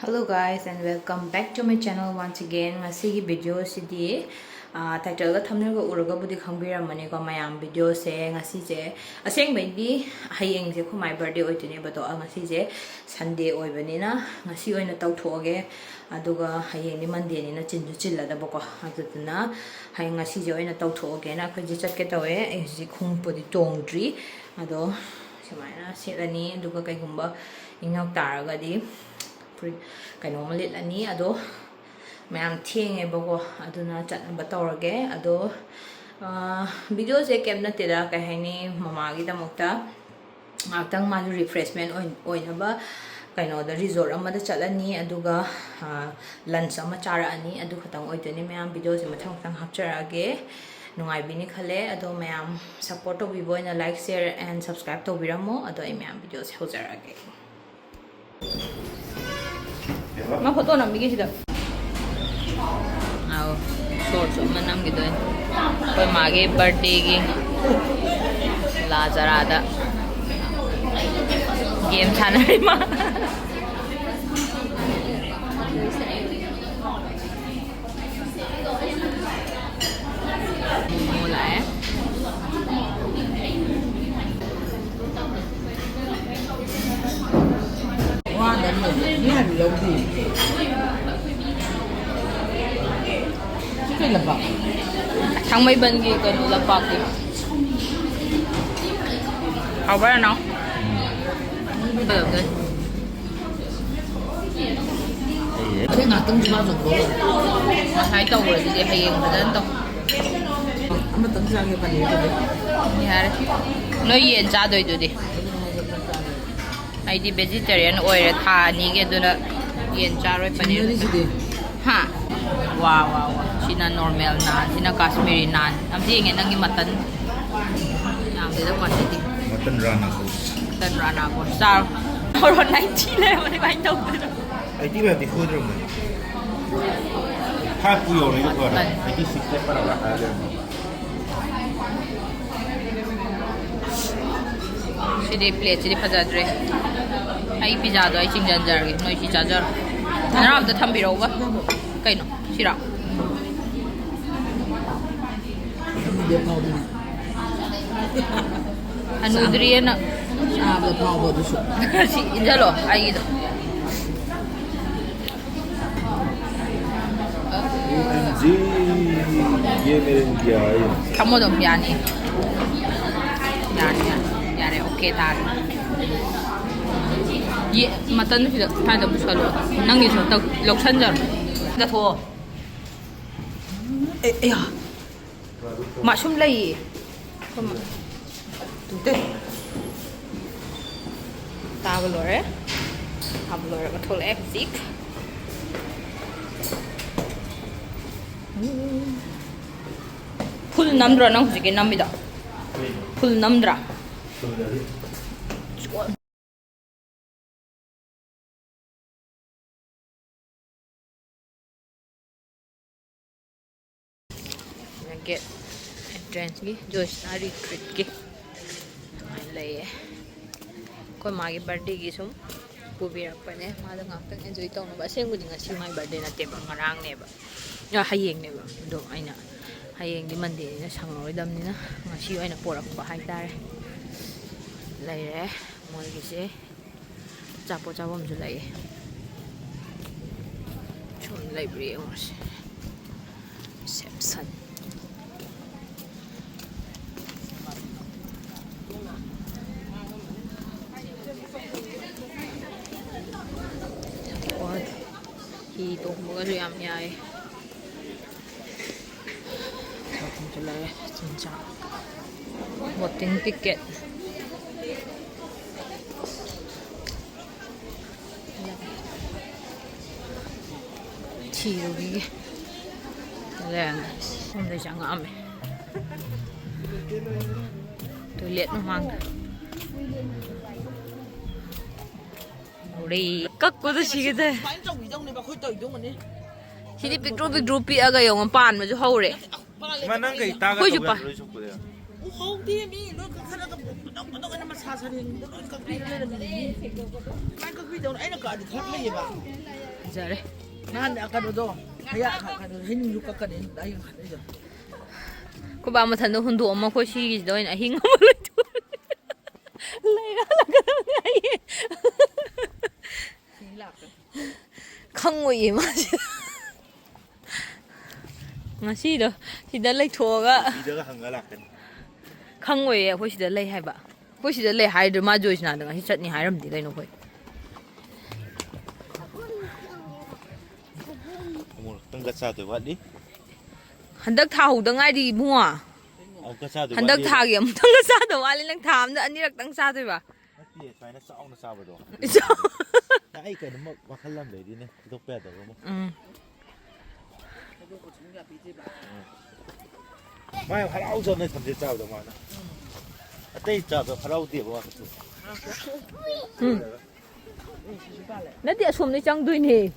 Hello guys and welcome back to my channel once again. Ngasi video sidi title ga thumbnail ga uraga budi khangbiramani ko mayam video se ngasi je aseng baidi hayeng je khumai birthday oitine bato ngasi je Sunday oibani na ngasi oina tawthoge aduga hayeng ni Monday ni na chinju chillada bako aduna hayeng ngasi je oina tawthoge na khoji chatke tawe eji khung podi tongdri ado semaina selani aduga kai gumba ingak taraga di kaino malit ani ado mayam thenge bago aduna chatna batawrage ado video je kem natela kai haini mama gi damokta ngakdang ma refreshment oina ba kaino da resort ama da chalani aduga lunch ama chara ani adu khatang oitani mayam video je mathang tang hapcharage nungai bini khale ado mayam support to biboina like share and subscribe to biramo ado ai mayam video se hojarage ma photo nam bigi sida aw short so manam gi doy koi mage birthday gi la Zara da game thanari ma mulai thằng mấy bên kia cần là bọc đi hầu bữa nào được rồi thế nào tông bao giờ có mà hai tàu rồi thì hay dùng đến tàu mà tông ra cái phần này đi ha nói gì ra đôi đi ai đi vegetarian oil thà ní cái đó là yên ra rồi phần này ha wow wow China normal naan, China Kashmiri naan. Am di ingin nangi matan. Yang di dalam masih di. Mutton rana ko. Mutton rana ko. Star. Orang 90 lah, mana main tahu tu. Ai ti ba di food room. Ha pu yo ni ko. Ai ti sikte para la ha. Sini plate sini pazadre. Ai pizza do ai cingjan jar ke. Noi si jar. Nara am tu thambi rawa. Kai no. Sira. Anudri na sabe pau do su si jalo ai do जी ये मेरे क्या है kamu dong yani yani okay tar ye matan fi ta da musalo nang ni so ta loksan jar da tho ya ma sum lai kuma tute ta bolore ablore ka thol exik full namdra nang hujike namida full namdra get entrance ki Joysana retreat ki lai ko magi birthday gi sum pubirak pane mala ngak enjoy tawna ba seng budi ngasi mai birthday na te ba ngarang ne ba ya hayeng ne ba do aina hayeng di Monday na sangroi dam ni na ngasi aina porak ba hai tare lai re mol gi se chapo chawom ju lai chon library ors reception thì tôi không có gì làm nhai sao không cho lại 진짜 voting ticket chỉ rồi là không thể chẳng ngậm tôi liệt nó hoang đi cất của tôi xí cái thế Sini picture pi aga yung pan mo jo hore. Manang kay taga Hoy, to jupa. ya. How di mi lo ka khana ka ano ka na masasarin ka kwi le ni man ka kwi daw ay naka di khat le ba fajare. Nan akan do. Kaya akan hin yu ka kan dai kan dai. Ko ba ma than do hundu amma ko si gi do in ahing ma lai tu. Lai ra la ka ai. Khangoi ma. Ngasi do sida lai thoga. Sida ka hanga lakan. Khangoi ko sida lai hai ba. Ko sida lai hai do ma Joysana da ngasi chatni hai ram di kai no koi. Mo tang ka sa de wat di. Handak tha hu da ngai di bunga. Ang ka sa de wat. Handak tha gi am tang sa da wali lang tham da anirak tang sa doi ba. Ati sai na sa ong na sa ba do. So. Na ai ka mo wakal lam le di ne. Do pa da mo. Mai harau zo na tham de cha da ma na. Atai cha da harau de ba ka tu. Nadi asum ni chang dui ni.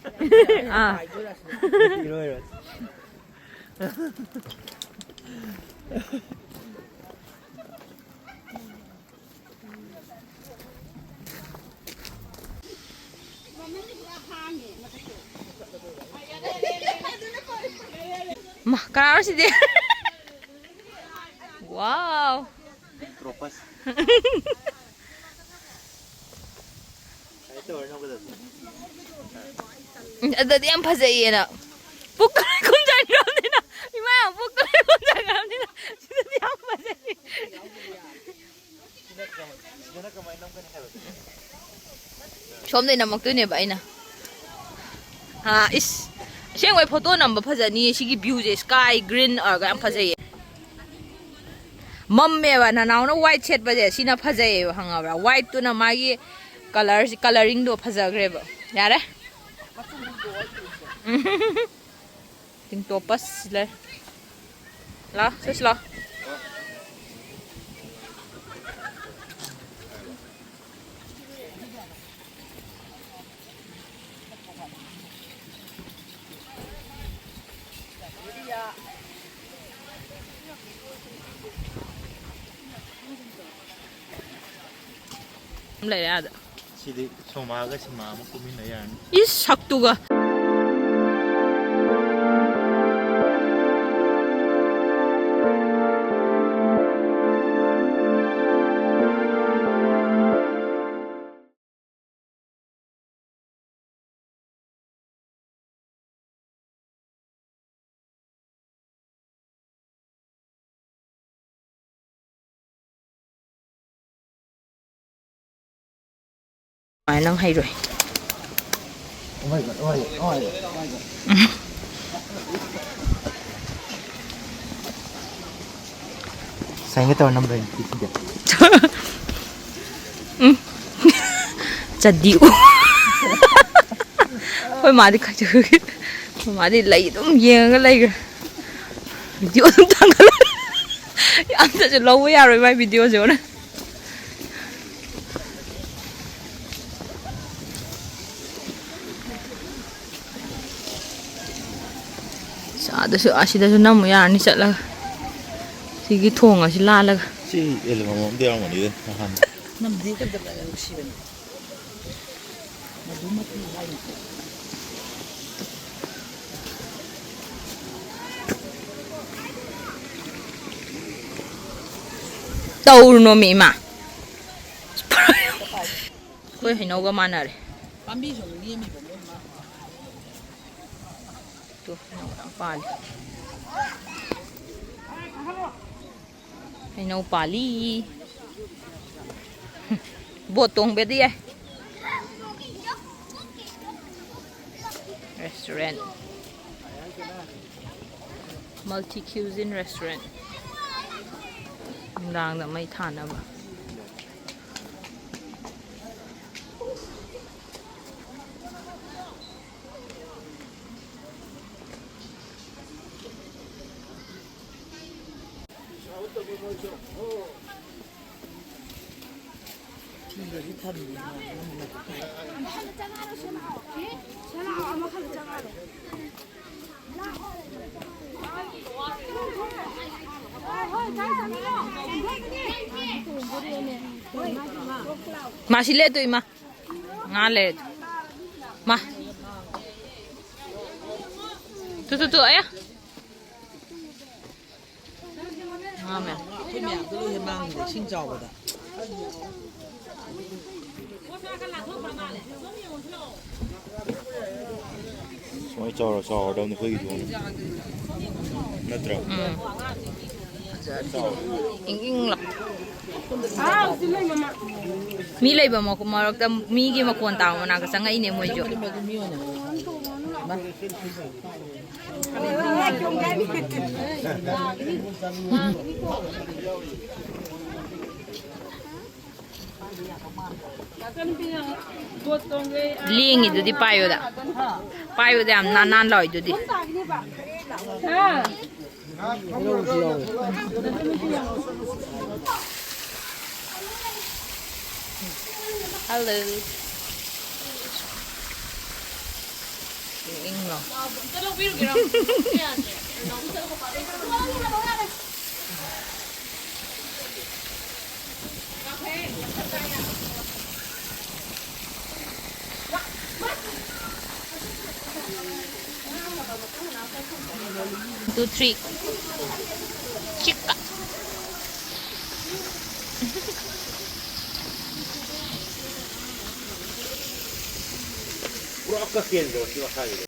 Ah. Rồi rồi. Ma, kenapa sih dia? Wow. Tropas. Ito ano ko dito. Ada dia yang pasal iya nak. Pukul kunjang ram ni nak. Imam pukul kunjang ram ni nak. Sudah dia yang pasal. Sino ka mainom ka ni Hero? Som ni namak tu ni ba ina. Ha is. Siang wei photo number pasal ni sigi view je sky green or kan pasal. Mom me ba na nauna white shade ba je sina pasal hanga ba white tu na magi coloring do pasal greba. Yare? Ting topas le. La, ses la. Lại ra được. Si di somaga si mama kumin na yan. Is sakto ga. Mày nâng hay rồi. Oh my god, oh my god, oh my god, oh my god. Sai cái tàu năm rồi thì không được. Chặt điệu. Thôi mà đi khai chơi. Thôi mà đi lấy đúng gì cái lấy rồi. Video không tăng cái lấy. Ăn thật lâu với rồi mấy video rồi nè. Asidasу namu yarani chatlaga sigi thonga si lalaga Si ele mama dia mo ni han. Nam di ka da la si ben. Madu mati lai. tàu nó mì mà quay hình nấu cái màn này Pambi so ni mi bon ma. tuh nấu pali hình nấu pali bột tuồng biết đi ai restaurant multi cuisine restaurant đang là mấy thàn nào mà xí lệ tụi mà ngã lệ mà tu ay. Ngam ya. พี่แม่ก็รู้เห็นมั่งเด็กชิงเจ้าก็ได้ Soy chao đâu nó hơi đúng. Nó trâu. Ing lak. Mi lay ba mo kumarok ta mi gi makon taw mo na ka sanga ine mo jo. Liing itu di payo da. Payo da am nan loy itu di. Hello. Ing lo. Two, three. Chica. Pura kiên rồi chứ sao vậy?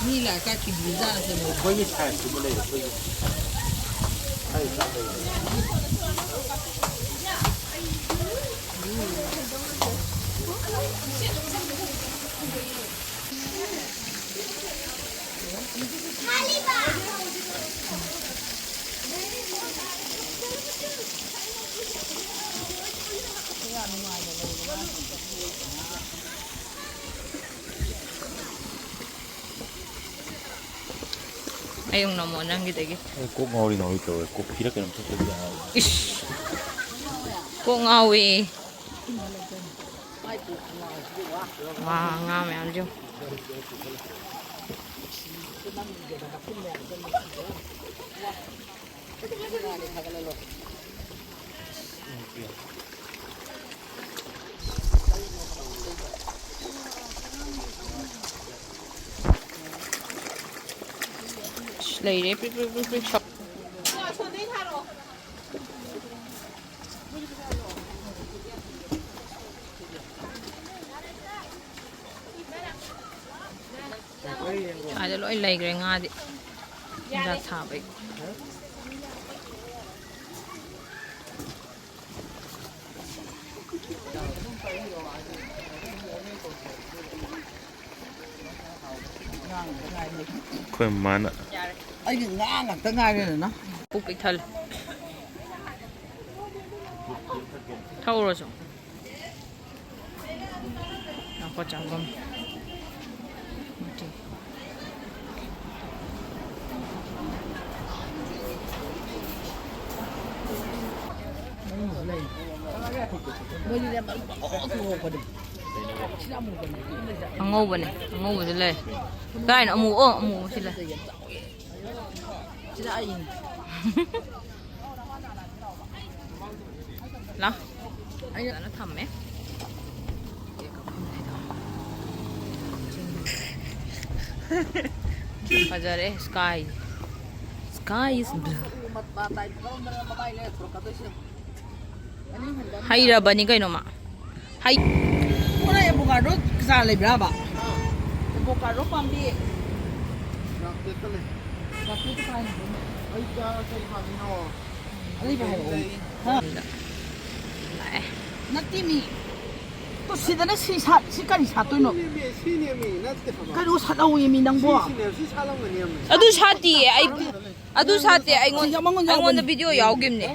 นี่แหละการกินวิซ่าใช่ไหม Quay như chài chứ mà đây là quay. Hay sao đây? 哎用那么难给这个， Cốt ngô đi nồi rồi, cốt khí đất cái làm sao được ra. 过熬喂，哇，熬没了就。嚟咧，chop。อาจจะลอยไหลกระงาดิจะทาไปค่อยมันอ่ะ ไอ้นี่ง่างอ่ะตั้งง่ายเลยนะ ปุ๊บอีกทันเท่าไรสิแล้วก็จังกันang ngoban eh ang ngoban sila eh kain amu sila sila ayin la ay na tham eh Pajare sky is blue Haira ba ni kayo ma? Hay. Wala yung bukado sa libra ba? Yung bukado pambi. Bakit pa ay ka sa pamino. Ali ba ho? Ha. Natimi. To sida na si kani sa to no. Kano sa daw yemi nang bo. Adu sati ay adu sati ay ngon na video yaw game ne.